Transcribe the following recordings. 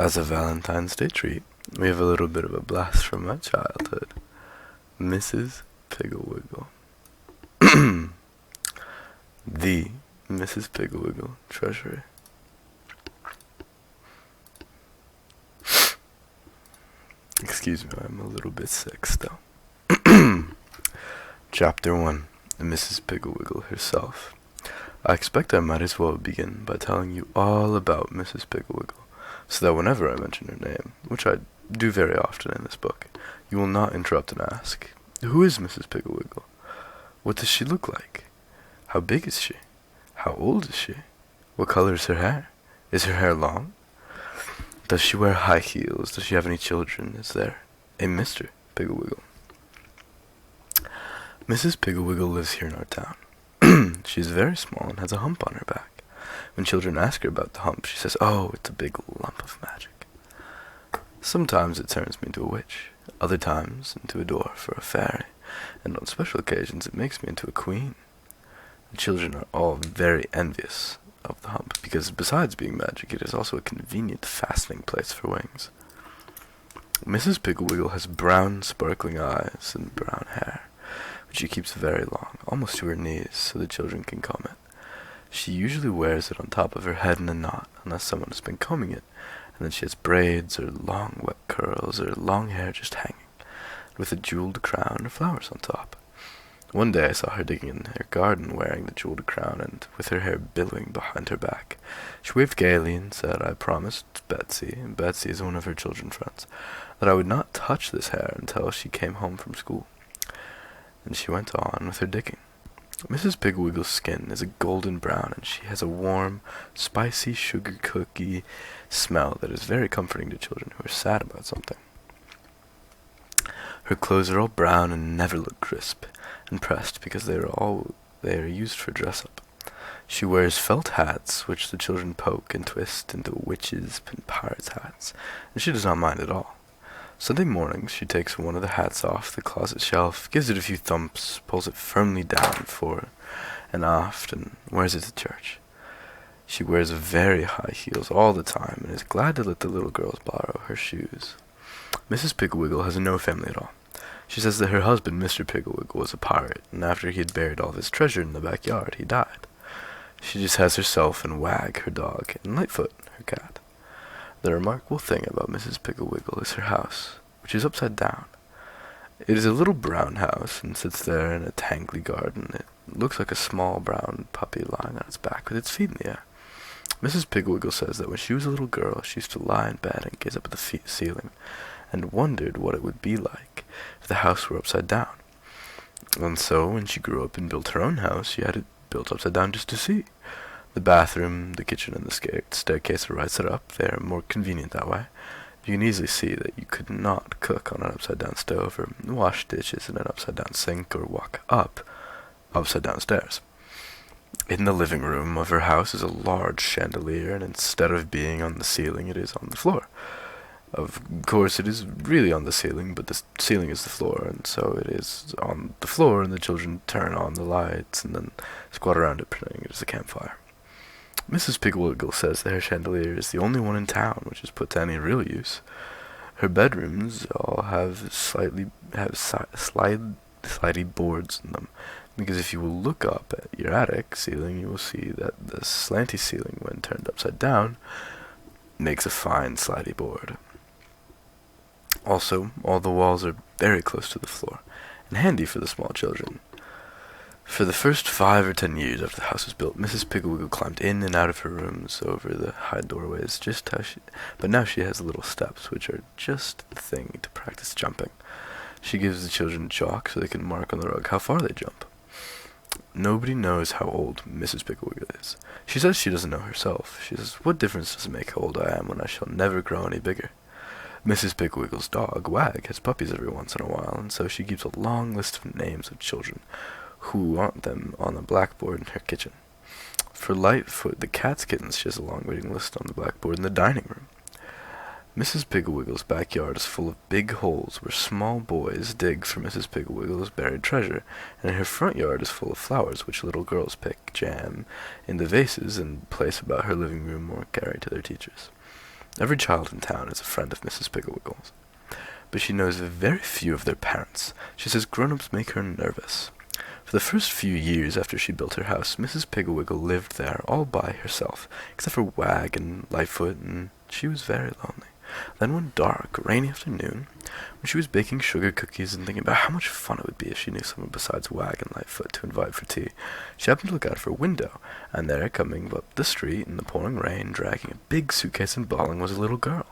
As a Valentine's Day treat, we have a little bit of a blast from my childhood. Mrs. Piggle-Wiggle. The Mrs. Piggle-Wiggle Treasury. Excuse me, I'm a little bit sick still. Chapter 1. Mrs. Piggle-Wiggle herself. I expect I might as well begin by telling you all about Mrs. Piggle-Wiggle, so that whenever I mention her name, which I do very often in this book, you will not interrupt and ask, "Who is Mrs. Piggle-Wiggle? What does she look like? How big is she? How old is she? What color is her hair? Is her hair long? Does she wear high heels? Does she have any children? Is there a Mr. Piggle-Wiggle?" Mrs. Piggle-Wiggle lives here in our town. She is very small and has a hump on her back. When children ask her about the hump, she says, "Oh, it's a big lump of magic." Sometimes it turns me into a witch, other times into a dwarf or a fairy, and on special occasions it makes me into a queen. The children are all very envious of the hump, because besides being magic, it is also a convenient fastening place for wings. Mrs. Piggle-Wiggle has brown, sparkling eyes and brown hair, which she keeps very long, almost to her knees, so the children can comb it. She usually wears it on top of her head in a knot, unless someone has been combing it, and then she has braids or long wet curls or long hair just hanging, with a jeweled crown or flowers on top. One day I saw her digging in her garden wearing the jeweled crown and with her hair billowing behind her back. She waved gaily and said I promised Betsy, and Betsy is one of her children's friends, that I would not touch this hair until she came home from school. And she went on with her digging. Mrs. Piggle-Wiggle's skin is a golden brown, and she has a warm, spicy sugar cookie smell that is very comforting to children who are sad about something. Her clothes are all brown and never look crisp and pressed because they are used for dress-up. She wears felt hats, which the children poke and twist into witches' and pirates' hats, and she does not mind at all. Sunday mornings, she takes one of the hats off the closet shelf, gives it a few thumps, pulls it firmly down fore and aft, and wears it to church. She wears very high heels all the time, and is glad to let the little girls borrow her shoes. Mrs. Piggle-Wiggle has no family at all. She says that her husband, Mr. Piggle-Wiggle, was a pirate, and after he had buried all of his treasure in the backyard, he died. She just has herself and Wag, her dog, and Lightfoot, her cat. The remarkable thing about Mrs. Piggle-Wiggle is her house, which is upside down. It is a little brown house, and sits there in a tangly garden. It looks like a small brown puppy lying on its back with its feet in the air. Mrs. Piggle-Wiggle says that when she was a little girl, she used to lie in bed and gaze up at the ceiling, and wondered what it would be like if the house were upside down. And so, when she grew up and built her own house, she had it built upside down just to see. The bathroom, the kitchen, and the staircase are right side up. They are more convenient that way. You can easily see that you could not cook on an upside-down stove, or wash dishes in an upside-down sink, or walk up upside-down stairs. In the living room of her house is a large chandelier, and instead of being on the ceiling, it is on the floor. Of course, it is really on the ceiling, but the ceiling is the floor, and so it is on the floor, and the children turn on the lights, and then squat around it, pretending it is a campfire. Mrs. Piggle-Wiggle says that her chandelier is the only one in town which is put to any real use. Her bedrooms all have slidey boards in them, because if you will look up at your attic ceiling, you will see that the slanty ceiling, when turned upside down, makes a fine slidey board. Also, all the walls are very close to the floor, and handy for the small children. For the first 5 or 10 years after the house was built, Mrs. Piggle-Wiggle climbed in and out of her rooms over the high doorways, but now she has little steps, which are just the thing to practice jumping. She gives the children chalk so they can mark on the rug how far they jump. Nobody knows how old Mrs. Piggle-Wiggle is. She says she doesn't know herself. She says, "What difference does it make how old I am when I shall never grow any bigger?" Mrs. Piggle-Wiggle's dog, Wag, has puppies every once in a while, and so she keeps a long list of names of children who want them on a blackboard in her kitchen. For Lightfoot, the cat's kittens, she has a long waiting list on the blackboard in the dining room. Mrs. Piggle-Wiggle's backyard is full of big holes where small boys dig for Mrs. Piggle-Wiggle's buried treasure, and her front yard is full of flowers which little girls pick, jam into vases, and place about her living room or carry to their teachers. Every child in town is a friend of Mrs. Piggle-Wiggle's, but she knows very few of their parents. She says grown-ups make her nervous. For the first few years after she built her house, Mrs. Piggle-Wiggle lived there all by herself, except for Wag and Lightfoot, and she was very lonely. Then one dark, rainy afternoon, when she was baking sugar cookies and thinking about how much fun it would be if she knew someone besides Wag and Lightfoot to invite for tea, she happened to look out of her window, and there, coming up the street in the pouring rain, dragging a big suitcase and bawling, was a little girl.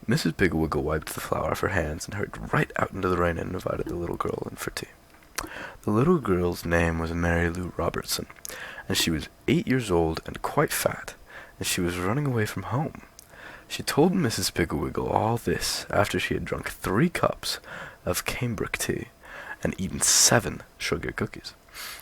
Mrs. Piggle-Wiggle wiped the flour off her hands and hurried right out into the rain and invited the little girl in for tea. The little girl's name was Mary Lou Robertson, and she was 8 years old and quite fat, and she was running away from home. She told Mrs. Piggle-Wiggle all this after she had drunk 3 cups of cambric tea and eaten 7 sugar cookies.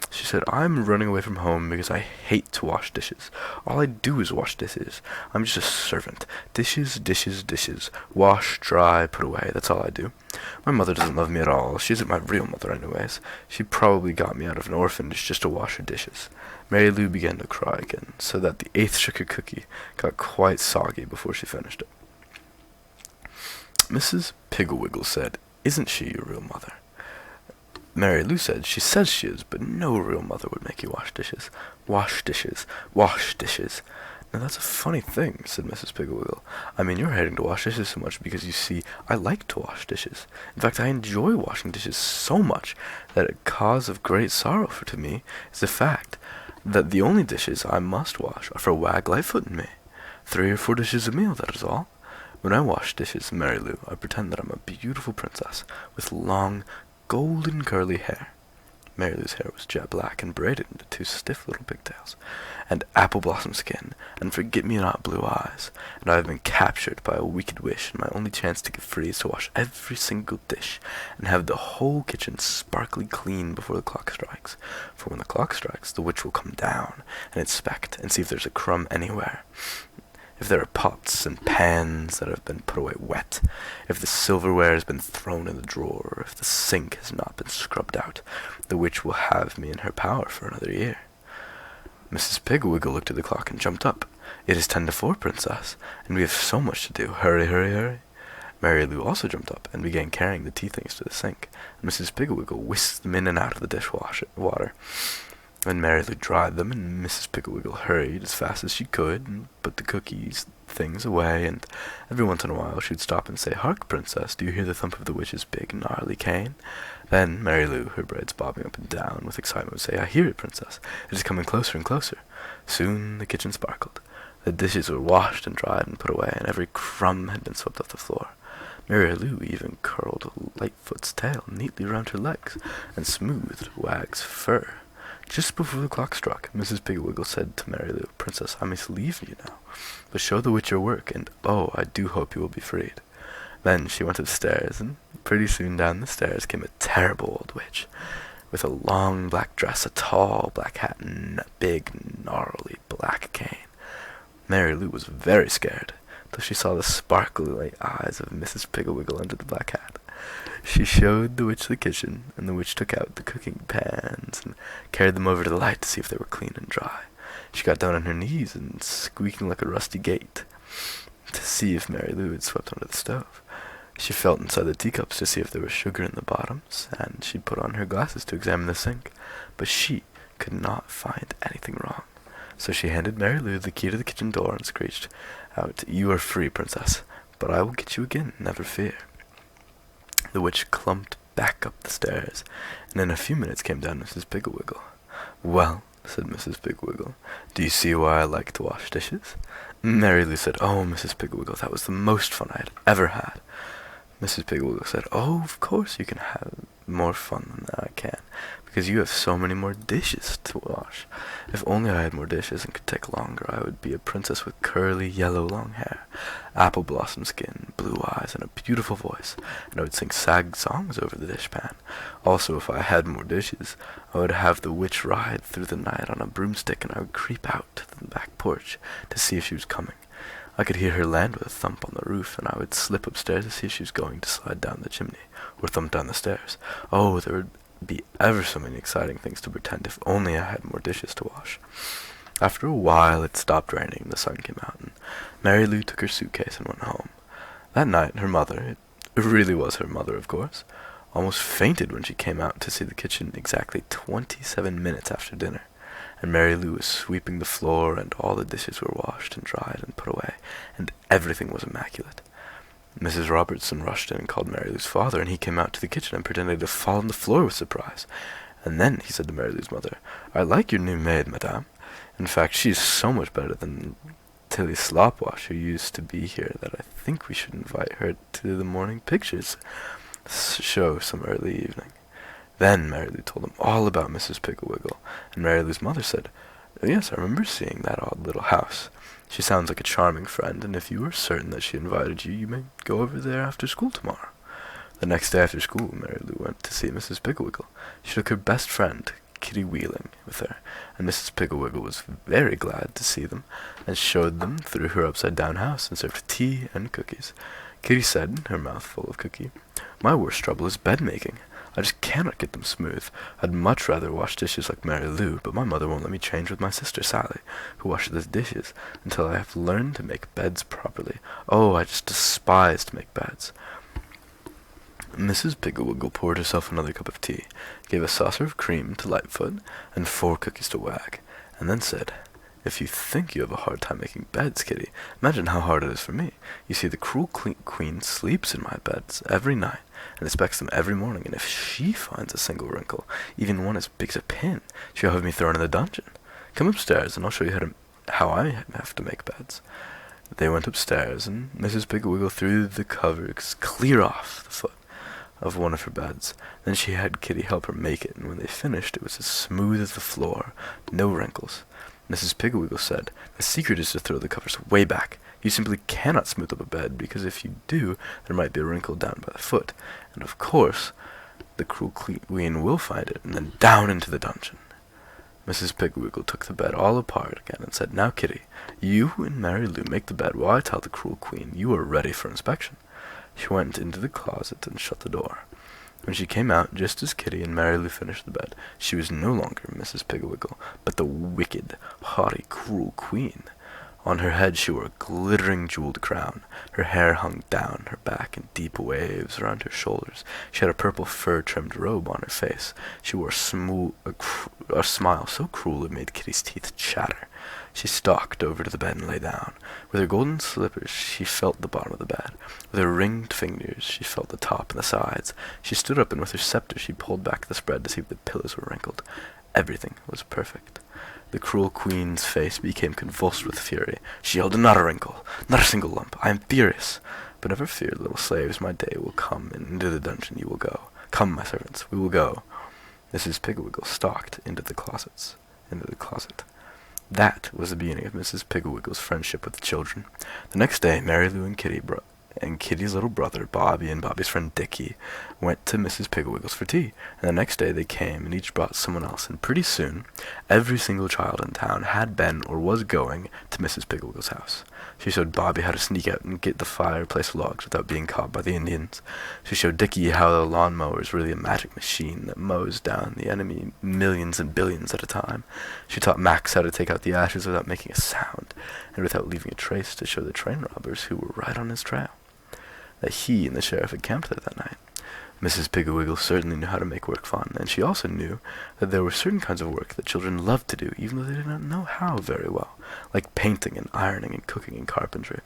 She said, "I'm running away from home because I hate to wash dishes. All I do is wash dishes. I'm just a servant. Dishes, dishes, dishes. Wash, dry, put away. That's all I do. My mother doesn't love me at all. She isn't my real mother anyways. She probably got me out of an orphanage just to wash her dishes." Mary Lou began to cry again, so that the 8th sugar cookie got quite soggy before she finished it. Mrs. Piggle-Wiggle said, "Isn't she your real mother?" Mary Lou said, "She says she is, but no real mother would make you wash dishes. Wash dishes. Wash dishes." "Now that's a funny thing," said Mrs. Piggle-Wiggle. "I mean, you're hating to wash dishes so much because, you see, I like to wash dishes. In fact, I enjoy washing dishes so much that a cause of great sorrow to me is the fact that the only dishes I must wash are for Wag, Lightfoot, and me. 3 or 4 dishes a meal, that is all. When I wash dishes, Mary Lou, I pretend that I'm a beautiful princess with long, golden curly hair." Mary Lou's hair was jet black and braided into 2 stiff little pigtails, and apple blossom skin, and forget-me-not blue eyes, and I have been captured by a wicked wish, and my only chance to get free is to wash every single dish, and have the whole kitchen sparkly clean before the clock strikes. For when the clock strikes, the witch will come down and inspect and see if there's a crumb anywhere, if there are pots and pans that have been put away wet, if the silverware has been thrown in the drawer, or if the sink has not been scrubbed out, the witch will have me in her power for another year. Mrs. Piggle-Wiggle looked at the clock and jumped up. "It is 10 to 4, Princess, and we have so much to do. Hurry, hurry, hurry." Mary Lou also jumped up and began carrying the tea things to the sink, and Mrs. Piggle-Wiggle whisked them in and out of the dishwater. When Mary Lou dried them, and Mrs. Piggle-Wiggle hurried as fast as she could and put the cookies things away, and every once in a while she would stop and say, "Hark, Princess, do you hear the thump of the witch's big, gnarly cane?" Then Mary Lou, her braids bobbing up and down with excitement, would say, "I hear it, Princess. It is coming closer and closer." Soon the kitchen sparkled. The dishes were washed and dried and put away, and every crumb had been swept off the floor. Mary Lou even curled Lightfoot's tail neatly round her legs and smoothed Wag's fur. Just before the clock struck, Mrs. Piggle-Wiggle said to Mary Lou, "Princess, I must leave you now, but show the witch your work, and oh, I do hope you will be freed." Then she went upstairs, and pretty soon down the stairs came a terrible old witch, with a long black dress, a tall black hat, and a big, gnarly black cane. Mary Lou was very scared, till she saw the sparkly eyes of Mrs. Piggle-Wiggle under the black hat. She showed the witch the kitchen, and the witch took out the cooking pans and carried them over to the light to see if they were clean and dry. She got down on her knees and, squeaking like a rusty gate, to see if Mary Lou had swept under the stove. She felt inside the teacups to see if there was sugar in the bottoms, and she put on her glasses to examine the sink, but she could not find anything wrong. So she handed Mary Lou the key to the kitchen door and screeched out, "You are free, Princess, but I will get you again, never fear." The witch clumped back up the stairs, and in a few minutes came down Mrs. Piggle-Wiggle. "Well," said Mrs. Piggle-Wiggle, "do you see why I like to wash dishes?" Mary Lou said, "Oh, Mrs. Piggle-Wiggle, that was the most fun I had ever had." Mrs. Piggle-Wiggle said, "Oh, of course you can have more fun than that I can, because you have so many more dishes to wash. If only I had more dishes and could take longer, I would be a princess with curly, yellow, long hair, apple blossom skin, blue eyes, and a beautiful voice, and I would sing sad songs over the dishpan. Also, if I had more dishes, I would have the witch ride through the night on a broomstick, and I would creep out to the back porch to see if she was coming. I could hear her land with a thump on the roof, and I would slip upstairs to see if she was going to slide down the chimney, or thump down the stairs. Oh, there would be ever so many exciting things to pretend if only I had more dishes to wash. After a while it stopped raining and the sun came out, and Mary Lou took her suitcase and went home. That night her mother, it really was her mother of course, almost fainted when she came out to see the kitchen exactly 27 minutes after dinner, and Mary Lou was sweeping the floor, and all the dishes were washed and dried and put away, and everything was immaculate. Mrs. Robertson rushed in and called Mary Lou's father, and he came out to the kitchen and pretended to fall on the floor with surprise. And then he said to Mary Lou's mother, "I like your new maid, madame. In fact, she is so much better than Tilly Slopwash, who used to be here, that I think we should invite her to the morning pictures show some early evening." Then Mary Lou told him all about Mrs. Piggle-Wiggle, and Mary Lou's mother said, "Yes, I remember seeing that odd little house. She sounds like a charming friend, and if you are certain that she invited you, you may go over there after school tomorrow." The next day after school, Mary Lou went to see Mrs. Piggle-Wiggle. She took her best friend, Kitty Wheeling, with her, and Mrs. Piggle-Wiggle was very glad to see them, and showed them through her upside-down house, and served tea and cookies. Kitty said, her mouth full of cookie, "My worst trouble is bed-making. I just cannot get them smooth. I'd much rather wash dishes like Mary Lou, but my mother won't let me change with my sister Sally, who washes the dishes, until I have learned to make beds properly. Oh, I just despise to make beds." Mrs. Piggle-Wiggle poured herself another cup of tea, gave a saucer of cream to Lightfoot, and 4 cookies to Wag, and then said, "If you think you have a hard time making beds, Kitty, imagine how hard it is for me. You see, the cruel queen sleeps in my beds every night, and inspects them every morning, and if she finds a single wrinkle, even one as big as a pin, she'll have me thrown in the dungeon. Come upstairs, and I'll show you how I have to make beds." They went upstairs, and Mrs. Piggle-Wiggle threw the covers clear off the foot of one of her beds. Then she had Kitty help her make it, and when they finished, it was as smooth as the floor, no wrinkles. Mrs. Piggle-Wiggle said, "The secret is to throw the covers way back. You simply cannot smooth up a bed, because if you do, there might be a wrinkle down by the foot, and of course, the cruel queen will find it, and then down into the dungeon." Mrs. Piggle-Wiggle took the bed all apart again, and said, "Now, Kitty, you and Mary Lou make the bed while I tell the cruel queen you are ready for inspection." She went into the closet and shut the door. When she came out, just as Kitty and Mary Lou finished the bed, she was no longer Mrs. Piggle-Wiggle, but the wicked, haughty, cruel queen. On her head she wore a glittering jeweled crown. Her hair hung down her back in deep waves around her shoulders. She had a purple fur-trimmed robe on her face. She wore a smile so cruel it made Kitty's teeth chatter. She stalked over to the bed and lay down. With her golden slippers she felt the bottom of the bed. With her ringed fingers she felt the top and the sides. She stood up, and with her scepter she pulled back the spread to see if the pillows were wrinkled. Everything was perfect. The cruel queen's face became convulsed with fury. She yelled, "Not a wrinkle, not a single lump. I am furious. But never fear, little slaves, my day will come, and into the dungeon you will go. Come, my servants, we will go." Mrs. Piggle-Wiggle stalked into the closet. That was the beginning of Mrs. Piggle-Wiggle's friendship with the children. The next day, Mary Lou and Kitty's little brother, Bobby, and Bobby's friend Dickie went to Mrs. Piggle-Wiggle's for tea, and the next day they came, and each brought someone else, and pretty soon every single child in town had been or was going to Mrs. Piggle-Wiggle's house. She showed Bobby how to sneak out and get the fireplace logs without being caught by the Indians. She showed Dickie how the lawnmower is really a magic machine that mows down the enemy millions and billions at a time. She taught Max how to take out the ashes without making a sound, and without leaving a trace, to show the train robbers who were right on his trail that he and the sheriff had camped there that night. Mrs. Piggle-Wiggle certainly knew how to make work fun, and she also knew that there were certain kinds of work that children loved to do, even though they did not know how very well, like painting and ironing and cooking and carpentry.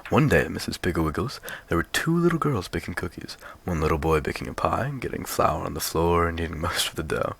One day at Mrs. Piggle-Wiggle's, there were 2 little girls baking cookies, one little boy baking a pie and getting flour on the floor and eating most of the dough,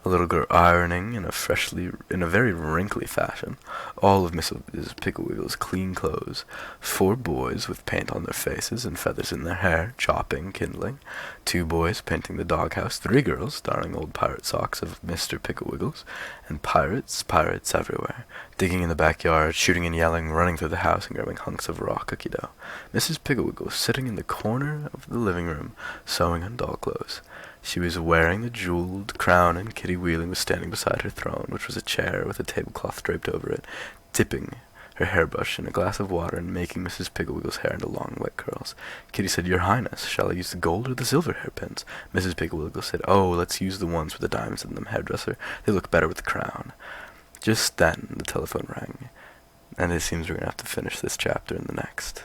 a little girl ironing in a very wrinkly fashion, all of Mrs. Piggle-Wiggle's clean clothes, 4 boys with paint on their faces and feathers in their hair, chopping, kindling, 2 boys painting the doghouse, 3 girls darning old pirate socks of Mr. Piggle-Wiggle's, and pirates everywhere, digging in the backyard, shooting and yelling, running through the house and grabbing hunks of raw cookie dough. Mrs. Piggle-Wiggle was sitting in the corner of the living room, sewing on doll clothes. She was wearing the jeweled crown, and Kitty Wheeling was standing beside her throne, which was a chair with a tablecloth draped over it, dipping her hairbrush in a glass of water and making Mrs. Piggle-Wiggle's hair into long, wet curls. Kitty said, "Your Highness, shall I use the gold or the silver hairpins?" Mrs. Piggle-Wiggle said, "Oh, let's use the ones with the diamonds in them, hairdresser. They look better with the crown." Just then, the telephone rang, and it seems we're gonna have to finish this chapter in the next.